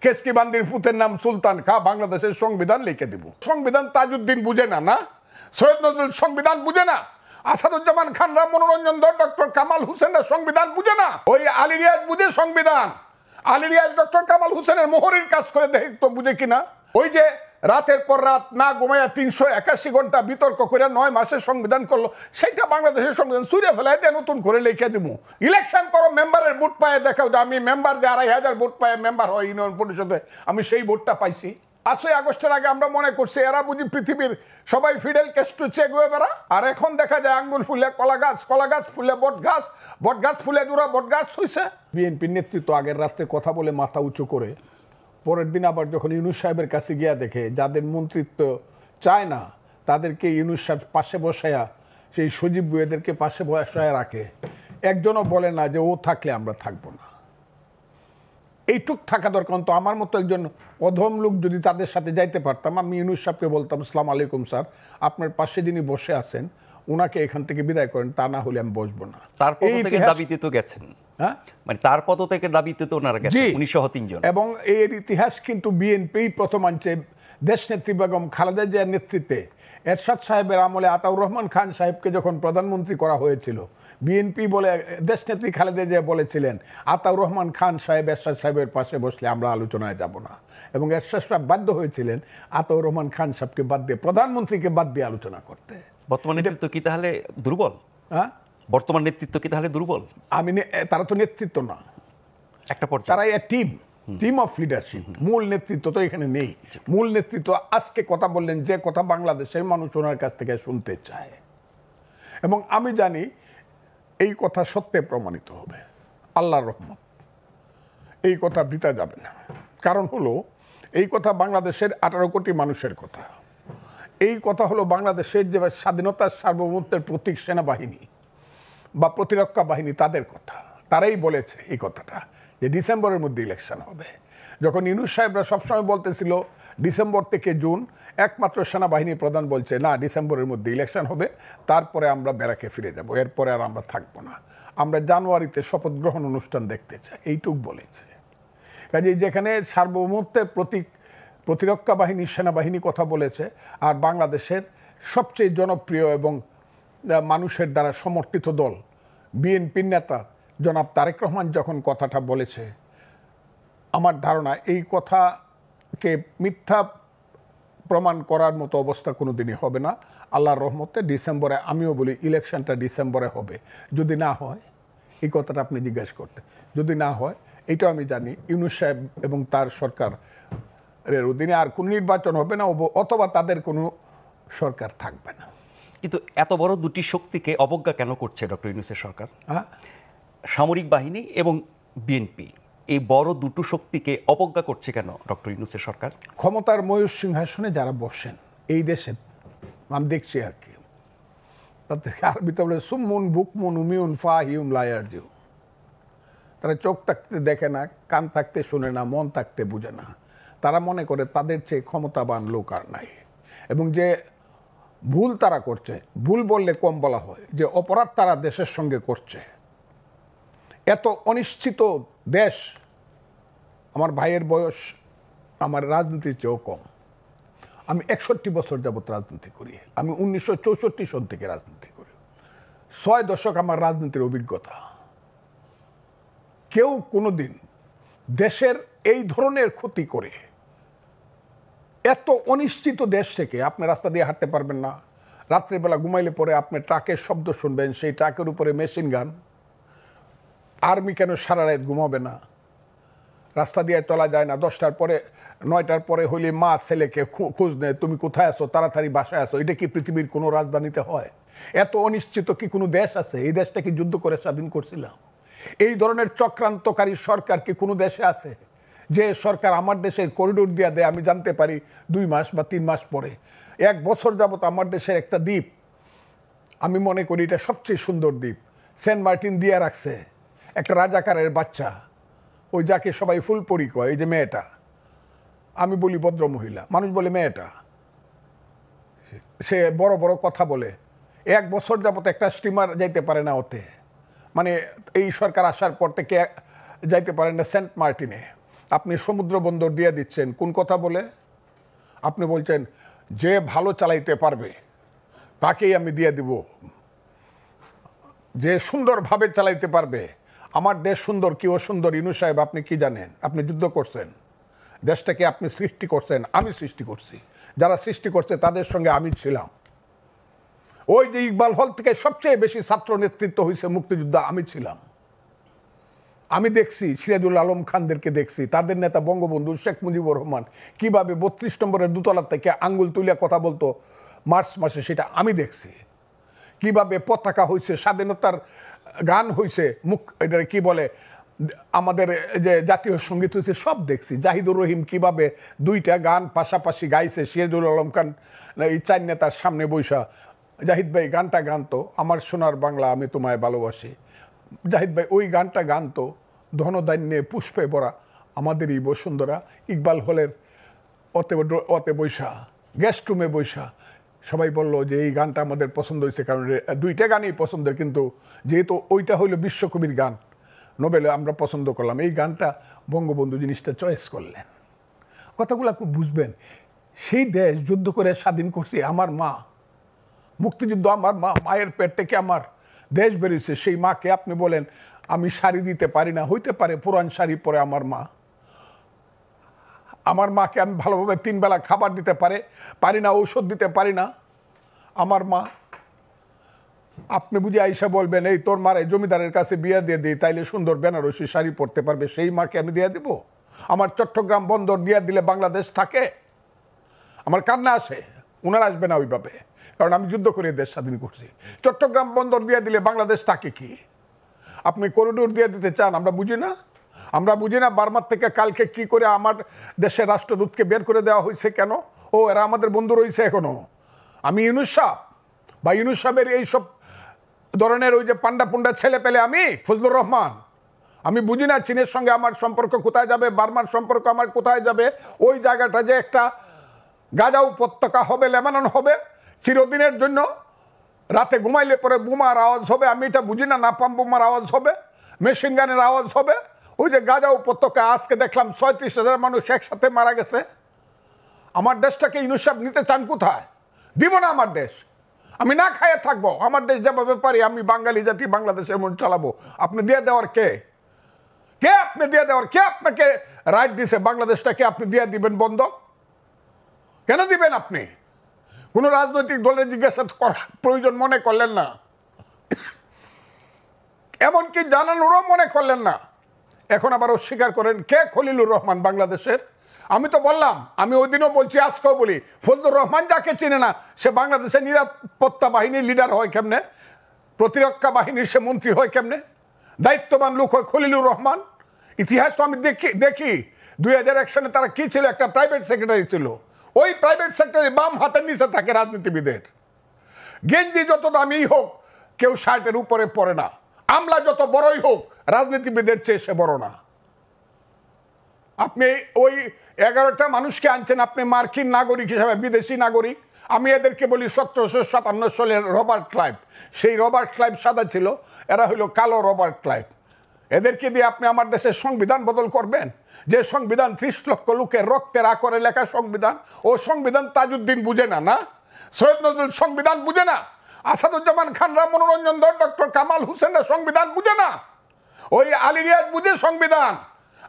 কেসকিবান্দির পুতের নাম সুলতান খা বাংলাদেশের সংবিধান লিখে দিব। সংবিধান তাজউদ্দিন বুঝে না, না সৈয়দ নজরুল সংবিধান বুঝে না, আসাদুজ্জামান খানরা, মনোরঞ্জন ধর, ডক্টর কামাল হোসেনরা সংবিধান বুঝে না, ওই আলী রিয়াজ বুঝে সংবিধান। আলী রিয়াজ ডক্টর কামাল হোসেনের মোহরের কাজ করে দেখতো বুঝে কিনা। ওই যে রাতের পর রাত না ঘুমাইয়া 381 ঘন্টা বিতর্ক করে 9 মাসের সংবিধান করলো, সেটা বাংলাদেশের সংবিধান সুরিয়া ফেলাই দিয়ে নতুন করে লিখে দিব। ইলেকশন করো, মেম্বারের ভোট পায়ে দেখাও যে আমি মেম্বার যে 2500 ভোট পায়ে মেম্বার হয় ইউনিয়ন পরিষদে, আমি সেই ভোটটা পাইছি। 5ই আগস্টের আগে আমরা মনে করছি এরা বুঝি পৃথিবীর সবাই ফিডেল ক্যাস্ট্রো চে গুয়েভারা, আর এখন দেখা যায় আঙ্গুল ফুলে কলা গাছ, কলা গাছ ফুলে বট গাছ, বট গাছ ফুলে দুরা বট গাছ হইছে। বিএনপির নেতৃত্ব আগের রাত্রে কথা বলে মাথা উঁচু করে পরের দিন আবার যখন ইউনূস সাহেবের কাছে গিয়া দেখে যাদের মন্ত্রিত্ব চায় না তাদেরকে ইউনূস সাহেব পাশে বসায়া, সেই সজীব বুয়েদেরকে পাশে বসায় রাখে, একজনও বলে না যে ও থাকলে আমরা থাকবো না। এইটুক থাকা দরকার। তো আমার মতো একজন অধম লোক যদি তাদের সাথে যাইতে পারতাম, আমি ইউনূস সাহেবকে বলতাম, আসসালামু আলাইকুম স্যার, আপনার পাশে যিনি বসে আছেন ওনাকে এখান থেকে বিদায় করেন, তা না হলে আমি বসবো না। তার পদ থেকে দাবিতে তো গেছেন, হ্যাঁ, মানে তার পদ থেকে দাবিতে তো ওনারা গেছেন 1903 জন। এবং এর ইতিহাস কিন্তু বিএনপি প্রথম আনছে। দেশনেত্রী বেগম খালেদা জিয়ার নেতৃত্বে এরশাদ সাহেবের আমলে আতাউর রহমান খান সাহেবকে যখন প্রধানমন্ত্রী করা হয়েছিল, বিএনপি বলে দেশনেত্রী খালেদা জিয়া বলেছিলেন আতাউর রহমান খান সাহেব এরশাদ সাহেবের পাশে বসলে আমরা আলোচনায় যাব না, এবং এরশাদ সাহেব বাধ্য হয়েছিলেন আতাউর রহমান খান সাহেবকে বাদ দিয়ে, প্রধানমন্ত্রীকে বাদ দিয়ে আলোচনা করতে। বর্তমান নেতৃত্ব কি তাহলে দুর্বল? হ্যাঁ, বর্তমান নেতৃত্ব কি তাহলে দুর্বল? তারা তো নেতৃত্ব না, একটা পর্যায়ে তারা টিম অফ লিডারশিপ। মূল নেতৃত্ব তো এখানে নেই। মূল নেতৃত্ব আজকে কথা বললেন যে কথা বাংলাদেশের মানুষ ওনার কাছ থেকে শুনতে চায়, এবং আমি জানি এই কথা সত্যে প্রমাণিত হবে, আল্লাহর রহমত। এই কথা বৃথা যাবে না। কারণ হলো এই কথা বাংলাদেশের 18 কোটি মানুষের কথা। এই কথা হলো বাংলাদেশের যে স্বাধীনতার সার্বভৌমত্বের প্রতীক সেনাবাহিনী বা প্রতিরক্ষা বাহিনী, তাদের কথা। তারাই বলেছে এই কথাটা যে ডিসেম্বরের মধ্যে ইলেকশন হবে। যখন ইউনূস সাহেবরা সবসময় বলতেছিল ডিসেম্বর থেকে জুন, একমাত্র সেনাবাহিনী প্রধান বলছে না, ডিসেম্বরের মধ্যে ইলেকশন হবে, তারপরে আমরা ব্যারাকে ফিরে যাব, এরপরে আর আমরা থাকবো না, আমরা জানুয়ারিতে শপথ গ্রহণ অনুষ্ঠান দেখতে চাই, এইটুক বলেছে। কাজেই যেখানে সার্বভৌমত্বের প্রতীক প্রতিরক্ষা বাহিনী সেনাবাহিনী কথা বলেছে, আর বাংলাদেশের সবচেয়ে জনপ্রিয় এবং মানুষের দ্বারা সমর্থিত দল বিএনপির নেতা জনাব তারেক রহমান যখন কথাটা বলেছে, আমার ধারণা এই কথাকে মিথ্যা প্রমাণ করার মতো অবস্থা কোনো দিনই হবে না। আল্লাহর রহমতে ডিসেম্বরে, আমিও বলি ইলেকশনটা ডিসেম্বরে হবে। যদি না হয়, এই কথাটা আপনি জিজ্ঞাসা করতে, যদি না হয়, এইটাও আমি জানি ইউনূস সাহেব এবং তার সরকারের অধীনে আর কোনো নির্বাচন হবে না, অথবা তাদের কোনো সরকার থাকবে না। কিন্তু এত বড় দুটি শক্তিকে অবজ্ঞা কেন করছে ডক্টর ইউনূসের সরকার? হ্যাঁ, সামরিক বাহিনী এবং বিএনপি, এই বড় দুটো শক্তিকে অবজ্ঞা করছে কেন ডক্টর ইউনূসের সরকার? ক্ষমতার ময়ূর সিংহাসনে যারা বসেন এই দেশে, আমি দেখছি আর কি, তাদেরকে আরবিতে বলে সুমুন বুকমুন উমিউন ফাহিউম লায়ারজিউ। তারা চোখ থাকতে দেখে না, কান থাকতে শুনে না, মন থাকতে বুঝে না। তারা মনে করে তাদের চেয়ে ক্ষমতাবান লোক আর নাই, এবং যে ভুল তারা করছে, ভুল বললে কম বলা হয়, যে অপরাধ তারা দেশের সঙ্গে করছে। এত অনিশ্চিত দেশ, আমার ভাইয়ের বয়স আমার রাজনীতির চেয়েও কম। আমি 61 বছর যাবৎ রাজনীতি করি। আমি 1964 সন থেকে রাজনীতি করি। 6 দশক আমার রাজনীতির অভিজ্ঞতা। কেউ কোনোদিন দেশের এই ধরনের ক্ষতি করে, এত অনিশ্চিত দেশ থেকে আপনি রাস্তা দিয়ে হাঁটতে পারবেন না, রাত্রিবেলা ঘুমাইলে পরে আপনি ট্রাকের শব্দ শুনবেন, সেই ট্রাকের উপরে মেশিন গান, আর্মি কেন সারা রাত ঘুমাবে না, রাস্তা দিয়ে চলা যায় না, 10টার পরে 9টার পরে হইলে মা ছেলেকে খোঁজ নেয়, তুমি কোথায় আসো, তাড়াতাড়ি বাসায় আসো। এটা কি পৃথিবীর কোনো রাজধানীতে হয়? এত অনিশ্চিত কি কোনো দেশ আছে? এই দেশটা কি যুদ্ধ করে স্বাধীন করছিলাম? এই ধরনের চক্রান্তকারী সরকার কি কোনো দেশে আছে? যে সরকার আমার দেশের করিডোর দিয়ে দেয়, আমি জানতে পারি 2 মাস বা 3 মাস পরে। 1 বছর যাবত আমার দেশের একটা দ্বীপ, আমি মনে করি এটা সবচেয়ে সুন্দর দ্বীপ, সেন্ট মার্টিন দিয়ে রাখছে একটা রাজাকারের বাচ্চা, ওই যাকে সবাই ফুলপরি কয়, এই যে মেয়েটা, আমি বলি ভদ্র মহিলা, মানুষ বলে মেয়েটা, সে বড় বড় কথা বলে। 1 বছর যাবত একটা স্টিমার যাইতে পারে না ওতে, মানে এই সরকার আসার পর থেকে যাইতে পারে না সেন্ট মার্টিনে। আপনি সমুদ্র বন্দর দিয়ে দিচ্ছেন কোন কথা বলে? আপনি বলছেন যে ভালো চালাইতে পারবে তাকেই আমি দিয়ে দিব, যে সুন্দরভাবে চালাইতে পারবে। আমার দেশ সুন্দর কি অসুন্দর ইনু সাহেব আপনি কি জানেন? আপনি যুদ্ধ করছেন, দেশটাকে আপনি সৃষ্টি করছেন, আমি সৃষ্টি করছি। যারা সৃষ্টি করছে তাদের সঙ্গে আমি ছিলাম। ওই যে ইকবাল হল থেকে সবচেয়ে বেশি ছাত্র নেতৃত্ব হয়েছে মুক্তিযুদ্ধ আমি ছিলাম। আমি দেখছি সিরাজুল আলম খানদেরকে দেখছি, তাদের নেতা বঙ্গবন্ধু শেখ মুজিবুর রহমান কিভাবে 32 নম্বরের দোতলা থেকে আঙ্গুল তুলিয়া কথা বলতো মার্চ মাসে, সেটা আমি দেখছি। কিভাবে পতাকা হয়েছে, স্বাধীনতার গান হয়েছে, এটা কি বলে আমাদের যে জাতীয় সঙ্গীত হয়েছে, সব দেখছি। জাহিদুর রহিম কিভাবে 2টা গান পাশাপাশি গাইছে, সিরাজুল আলম খান এই 4 নেতার সামনে বৈশা জাহিদ ভাই গানটা গানতো আমার সোনার বাংলা আমি তোমায় ভালোবাসি। জাহিদ ভাই ওই গানটা গানতো ধনধান্যে পুষ্পে ভরা আমাদেরই বসুন্ধরা। ইকবাল হলের অতে বৈশা গেস্ট রুমে বৈশা সবাই বলল যে এই গানটা আমাদের পছন্দ হয়েছে, কারণ 2টা গানই পছন্দের, কিন্তু যেহেতু ওইটা হইল বিশ্বকবির গান, নোবেলে আমরা পছন্দ করলাম, এই গানটা বঙ্গবন্ধু জিনিসটা চয়েস করলেন। কথাগুলো খুব বুঝবেন। সেই দেশ যুদ্ধ করে স্বাধীন করছে আমার মা, মুক্তিযুদ্ধ আমার মা, মায়ের পেট থেকে আমার দেশ বেরিয়েছে। সেই মাকে আপনি বলেন আমি শাড়ি দিতে পারি না, হইতে পারে পুরান শাড়ি পরে আমার মা, আমার মাকে আমি ভালোভাবে 3 বেলা খাবার দিতে পারি না, ঔষধ দিতে পারি না আমার মা। আপনি বুঝে আইসা বলবেন এই তোর মারে জমিদারের কাছে বিয়ে দিয়ে দিই, তাইলে সুন্দর বেনারসি শাড়ি পরতে পারবে, সেই মাকে আমি দিয়ে দিব? আমার চট্টগ্রাম বন্দর দিয়ে দিলে বাংলাদেশ থাকে? আমার কান্না আসে, উনার আসবে না ওইভাবে, কারণ আমি যুদ্ধ করে দেশ স্বাধীন করছি। চট্টগ্রাম বন্দর দিয়ে দিলে বাংলাদেশ থাকে কি? আপনি করিডোর দিয়ে দিতে চান, আমরা বুঝি না? আমরা বুঝি না বার্মার থেকে কালকে কি করে আমার দেশের রাষ্ট্রদূতকে বের করে দেওয়া হয়েছে কেন? ও এরা আমাদের বন্ধু রয়েছে এখনো। আমি ইউনুস সাহেব বা ইউনুস সাহেবের এইসব ধরনের ওই যে পান্ডা পুন্ডা ছেলে পেলে আমি ফজলুর রহমান, আমি বুঝি না চীনের সঙ্গে আমার সম্পর্ক কোথায় যাবে, বার্মার সম্পর্ক আমার কোথায় যাবে। ওই জায়গাটা যে একটা গাজা উপত্যকা হবে, লেবানন হবে চিরদিনের জন্য, রাতে ঘুমাইলে পরে বোমার আওয়াজ হবে, আমি এটা বুঝি না, নাপাম বোমার আওয়াজ হবে, মেশিন গানের আওয়াজ হবে। ওই যে গাজা উপত্যকা আজকে দেখলাম 36,000 মানুষ একসাথে মারা গেছে। আমার দেশটাকে ইউনুস সাহেব নিতে চান কোথায়? দিব না আমার দেশ, আমি না খাইয়ে থাকবো। আমার দেশ যেভাবে পারি আমি বাঙালি জাতি বাংলাদেশের মন চালাবো। আপনি দিয়ে দেওয়ার কে? কে আপনি দিয়ে দেওয়ার? কে আপনাকে রাইট দিছে বাংলাদেশটাকে আপনি দিয়ে দিবেন বন্ধক? কেন দিবেন আপনি? কোনো রাজনৈতিক দলের জিজ্ঞাসা করার প্রয়োজন মনে করলেন না, এমনকি জানানোরও মনে করলেন না। এখন আবার অস্বীকার করেন। কে খলিলুর রহমান বাংলাদেশের? আমি তো বললাম, আমি ওই দিনও বলছি আজকেও বলি, ফজলুর রহমান যাকে চিনে না সে বাংলাদেশের নিরাপত্তা বাহিনীর লিডার হয় কেমনে? প্রতিরক্ষা বাহিনীর সে মন্ত্রী হয় কেমনে? দায়িত্ববান লোক হয় খলিলুর রহমান। ইতিহাস তো আমি দেখি 2001 সালে তারা কি ছিল, একটা প্রাইভেট সেক্রেটারি ছিল। ওই প্রাইভেট সেক্রেটারি বাম হাতের নিচে থাকে রাজনীতিবিদের। গেঞ্জি যত দামি হোক কেউ শার্টের উপরে পড়ে না, আমলা যত বড়ই হোক রাজনীতিবিদের চেয়ে সে বড় না। আপনি ওই 11টা মানুষকে আনছেন আপনি মার্কিন নাগরিক হিসাবে, বিদেশি নাগরিক। আমি এদেরকে বলি 1757 সালের রবার্ট ক্লাইভ। সেই রবার্ট ক্লাইভ সাদা ছিল, এরা হইল কালো রবার্ট ক্লাইভ। এদেরকে দিয়ে আপনি আমার দেশের সংবিধান বদল করবেন? যে সংবিধান 30 লক্ষ লোকের রক্তের আকরে লেখা সংবিধান, ও সংবিধান তাজউদ্দিন বুঝে না, না সৈয়দ নজরুল সংবিধান বুঝে না, আসাদুজ্জামান খানরা, মনোরঞ্জন ধর, ডক্টর কামাল হোসেনরা সংবিধান বুঝে না। ওই আলী রিয়াজ বুঝে সংবিধান।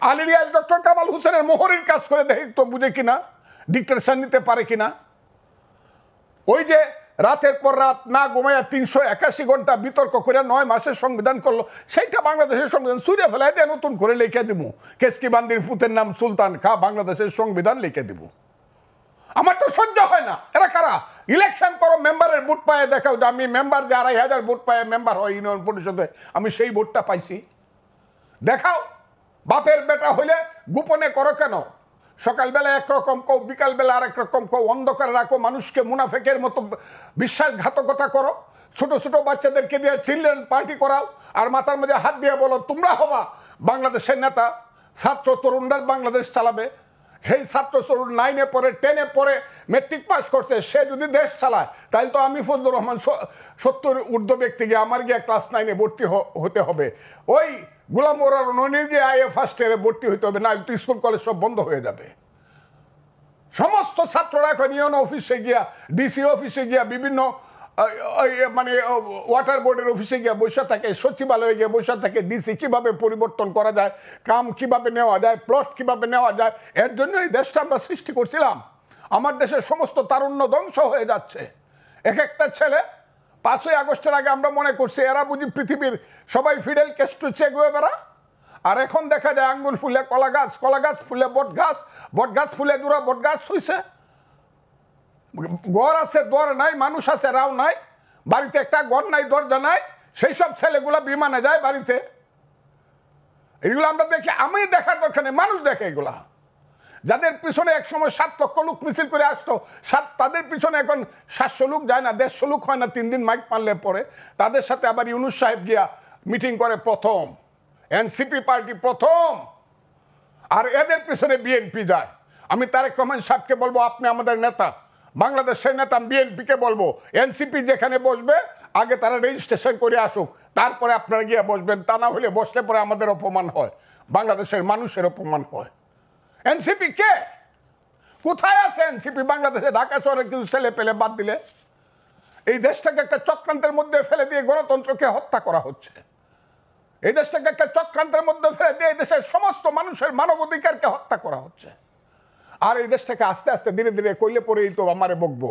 আলী রিয়াজ ডক্টর কামাল হোসেনের মোহরের কাজ করে দেখি তো বুঝে কিনা, ডিক্টেশন নিতে পারে কিনা। ওই যে রাতের পর রাত না ঘুমাইয়া 381 ঘন্টা বিতর্ক করে 9 মাসের সংবিধান করলো, সেইটা বাংলাদেশের সংবিধান সুরে ফেলাই দিয়ে নতুন করে লিখে দিব। কেসকি বান্দির পুতের নাম সুলতান খা, বাংলাদেশের সংবিধান লিখে দিব। আমার তো সহ্য হয় না। এরা কারা? ইলেকশন করো, মেম্বারের ভোট পায় দেখাও যে আমি মেম্বার, যে 2,500 ভোট পায় মেম্বার হয় ইউনিয়ন পরিষদে, আমি সেই ভোটটা পাইছি, দেখাও। বাপের বেটা হইলে গোপনে করো কেন? সকালবেলা একরকম কও, বিকালবেলা আরেক রকম কও, অন্ধকারে রাখো, মানুষকে মুনাফেকের মতো বিশ্বাসঘাতকতা করো, ছোট ছোট বাচ্চাদেরকে দিয়ে চিলড্রেন পার্টি করাও, আর মাথার মধ্যে হাত দিয়ে বলো তোমরা হবা বাংলাদেশের নেতা, ছাত্র তরুণরা বাংলাদেশ চালাবে। সেই ছাত্র তরুণ 9-এ পড়ে, 10-এ পড়ে, মেট্রিক পাস করছে, সে যদি দেশ চালায় তাহলে তো আমি ফজলুর রহমান 70 ঊর্ধ্ব ব্যক্তি গিয়ে আমার গিয়ে ক্লাস 9-এ ভর্তি হতে হবে। ওই গোলাম মোরার ননির গিয়ে আইএ ফার্স্ট ইয়ারে ভর্তি হইতে হবে, না তো স্কুল কলেজ সব বন্ধ হয়ে যাবে। সমস্ত ছাত্ররা এখন ইউনো অফিসে গিয়া, ডিসি অফিসে গিয়া, বিভিন্ন মানে ওয়াটার বোর্ডের অফিসে গিয়ে বসে থাকে, সচিবালয়ে গিয়ে বসে থাকে, ডিসি কিভাবে পরিবর্তন করা যায়, কাম কিভাবে নেওয়া যায়, প্লট কিভাবে নেওয়া যায়। এর জন্য এই দেশটা আমরা সৃষ্টি করছিলাম। আমার দেশের সমস্ত তারুণ্য ধ্বংস হয়ে যাচ্ছে। এক একটা ছেলে 5ই আগস্টের আগে আমরা মনে করছি এরা বুঝি পৃথিবীর সবাই ফিডেল ক্যাস্ট্রো চে গুয়েভারা, আর এখন দেখা যায় আঙ্গুল ফুলে কলা গাছ, কলা গাছ ফুলে বট গাছ, বট গাছ ফুলে দুরা বট গাছ হইছে। ঘর আছে দর নাই, মানুষ আছে রাও নাই, বাড়িতে একটা ঘর নাই, দরজা নাই, সেই সব ছেলেগুলা বিমানে যায় বাড়িতে। এগুলো আমরা দেখি, আমি দেখার দরকার নেই, মানুষ দেখে এগুলা। যাদের পিছনে এক সময় 7 লক্ষ লোক মিছিল করে আসতো, তাদের পিছনে এখন 700 লোক যায় না, 150 লোক হয় না 3 দিন মাইক মারলে পরে। তাদের সাথে আবার ইউনুস সাহেব গিয়া মিটিং করে প্রথম, এনসিপি পার্টি প্রথম, আর এদের পিছনে বিএনপি যায়। আমি তারেক রহমান সাহেবকে বলবো, আপনি আমাদের নেতা, বাংলাদেশের নেতা, বিএনপিকে বলবো এনসিপি যেখানে বসবে আগে তারা রেজিস্ট্রেশন করে আসুক, তারপরে আপনারা গিয়ে বসবেন। তা না হলে বসলে পরে আমাদের অপমান হয়, বাংলাদেশের মানুষের অপমান হয়। এনসিপি কে? কোথায় আছে এনসিপি? বাংলাদেশে ঢাকা শহরে কিছু ছেলে পেলে বাদ দিলে এই দেশটাকে একটা চক্রান্তের মধ্যে ফেলে দিয়ে গণতন্ত্রকে হত্যা করা হচ্ছে। এই দেশটাকে একটা চক্রান্তের মধ্যে ফেলে দিয়ে এই দেশের সমস্ত মানুষের মানবাধিকারকে হত্যা করা হচ্ছে। আর এই দেশটাকে আস্তে আস্তে ধীরে ধীরে কইলে পরেই তো আমারে বকবো,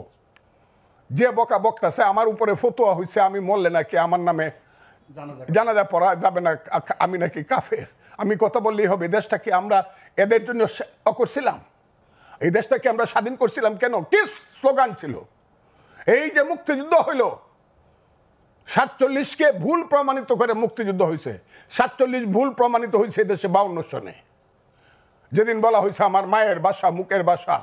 যে বকা বক্তাছে আমার উপরে ফতোয়া হয়েছে আমি মরলে নাকি আমার নামে জানাজা পড়া যাবে না, আমি নাকি কাফের। আমি কথা বললেই হবে। দেশটাকে আমরা এদের জন্য করছিলাম, এই দেশটাকে আমরা স্বাধীন করছিলাম কেন? কি স্লোগান ছিল? এই যে মুক্তিযুদ্ধ হইল, 47কে ভুল প্রমাণিত করে মুক্তিযুদ্ধ হয়েছে। 47 ভুল প্রমাণিত হয়েছে দেশে 52 সনে। যেদিন বলা হয়েছে আমার মায়ের ভাষা, মুখের ভাষা,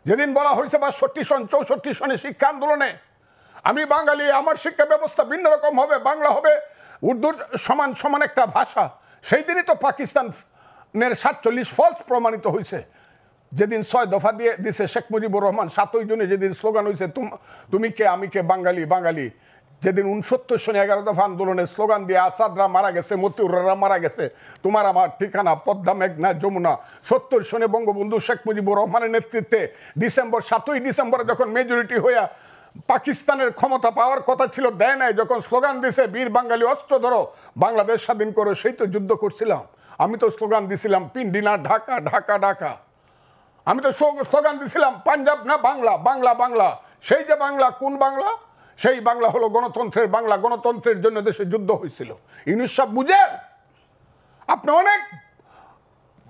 যেদিন বলা হয়েছে 62 সন, 64 সনে শিক্ষা আন্দোলনে আমি বাঙালি, আমার শিক্ষা ব্যবস্থা ভিন্ন রকম হবে, বাংলা হবে উর্দুর সমান সমান একটা ভাষা, সেই দিনই তো পাকিস্তানের 47 ফলস প্রমাণিত হয়েছে। যেদিন 6 দফা দিয়ে দিছে শেখ মুজিবুর রহমান, 7ই জুনে যেদিন স্লোগান হয়েছে তুমি কে আমি কে বাঙালি বাঙালি, যেদিন 69 সনে 11 দফা আন্দোলনের স্লোগান দিয়ে আসাদরা মারা গেছে, মতিউররা মারা গেছে, তোমার আমার ঠিকানা পদ্মা মেঘনা যমুনা, 70 সনে বঙ্গবন্ধু শেখ মুজিবুর রহমানের নেতৃত্বে 7ই ডিসেম্বরে যখন মেজরিটি হইয়া পাকিস্তানের ক্ষমতা পাওয়ার কথা ছিল, দেয় নাই, যখন স্লোগান দিছে বীর বাঙালি অস্ত্র ধরো বাংলাদেশ স্বাধীন করো, সেই তো যুদ্ধ করছিলাম। আমি তো স্লোগান দিছিলাম পিন্ডিনা ঢাকা ঢাকা ঢাকা, আমি তো স্লোগান দিছিলাম পাঞ্জাব না বাংলা বাংলা বাংলা। সেই যে বাংলা, কোন বাংলা? সেই বাংলা হলো গণতন্ত্রের বাংলা। গণতন্ত্রের জন্য দেশে যুদ্ধ হয়েছিল। ইউনুস সাহেব বুঝেন, আপনি অনেক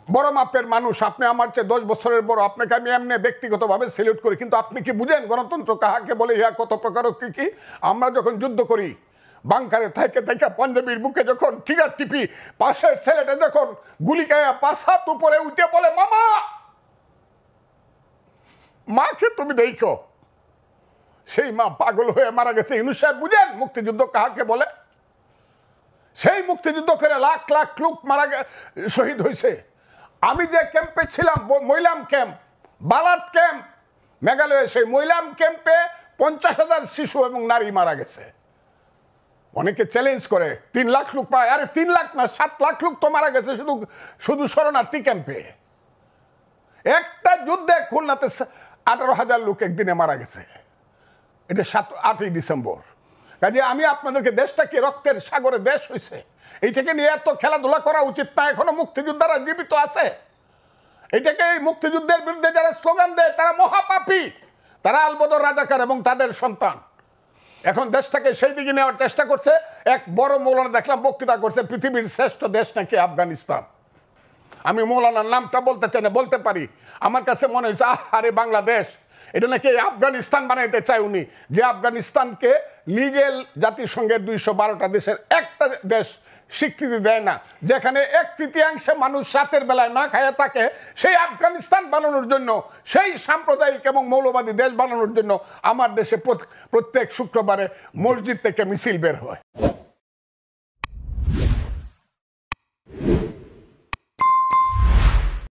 বড় মাপের মানুষ, আপনি আমার চেয়ে 10 বছরের বড়, আপনাকে আমি এমনি ব্যক্তিগতভাবে সেলিউট করি, কিন্তু আপনি কি বুঝেন গণতন্ত্র কাহাকে বলে, ইহা কত প্রকার কি কি? আমরা যখন যুদ্ধ করি বাংকারে থেকে থেকে পাঞ্জাবির বুকে যখন ট্রিগার টিপি, পাশের ছেলেটা যখন গুলি খাইয়া 5 হাত উপরে উঠে বলে মামা, মাকে তুমি দেখো, সেই মা পাগল হয়ে মারা গেছে। ইউনুস সাহেব বুঝেন মুক্তিযুদ্ধ কাহাকে বলে? সেই মুক্তিযুদ্ধ করে লাখ লাখ লোক শহীদ হয়েছে। আমি যে ক্যাম্পে ছিলাম, মৈলাম ক্যাম্প, বালাট ক্যাম্প, মেঘালয়ে, সেই মৈলাম ক্যাম্পে 50,000 শিশু এবং নারী মারা গেছে। অনেকে চ্যালেঞ্জ করে 3 লাখ লোক পায়, আরে 3 লাখ না 7 লাখ লোক তো মারা গেছে শুধু শুধু শরণার্থী ক্যাম্পে। একটা যুদ্ধে খুলনাতে 18,000 লোক একদিনে মারা গেছে। এটা 8ই ডিসেম্বর। কাজে আমি আপনাদেরকে, দেশটাকে রক্তের সাগরে দেশ হয়েছে, এইটাকে নিয়ে এত খেলাধুলা করা উচিত না। এখনো মুক্তিযোদ্ধারা জীবিত আছে। এটাকে, এই মুক্তিযুদ্ধের বিরুদ্ধে যারা স্লোগান দেয় তারা মহাপাপী, তারা আলবদর রাজাকার এবং তাদের সন্তান। এখন দেশটাকে সেই দিকে নেওয়ার চেষ্টা করছে। এক বড় মৌলানা দেখলাম বক্তৃতা করছে, পৃথিবীর শ্রেষ্ঠ দেশ নাকি আফগানিস্তান। আমি মৌলানার নামটা বলতে চাই না, বলতে পারি। আমার কাছে মনে হয়েছে আরে বাংলাদেশ, এটা নাকি আফগানিস্তান বানাইতে চায় উনি, যে আফগানিস্তানকে লিগেল জাতিসংঘের 212টা দেশের একটা দেশ স্বীকৃতি দেয় না, যেখানে 1/3 মানুষ রাতের বেলায় না খায় থাকে। সেই আফগানিস্তান বানানোর জন্য, সেই সাম্প্রদায়িক এবং মৌলবাদী দেশ বানানোর জন্য আমার দেশে প্রত্যেক শুক্রবারে মসজিদ থেকে মিছিল বের হয়।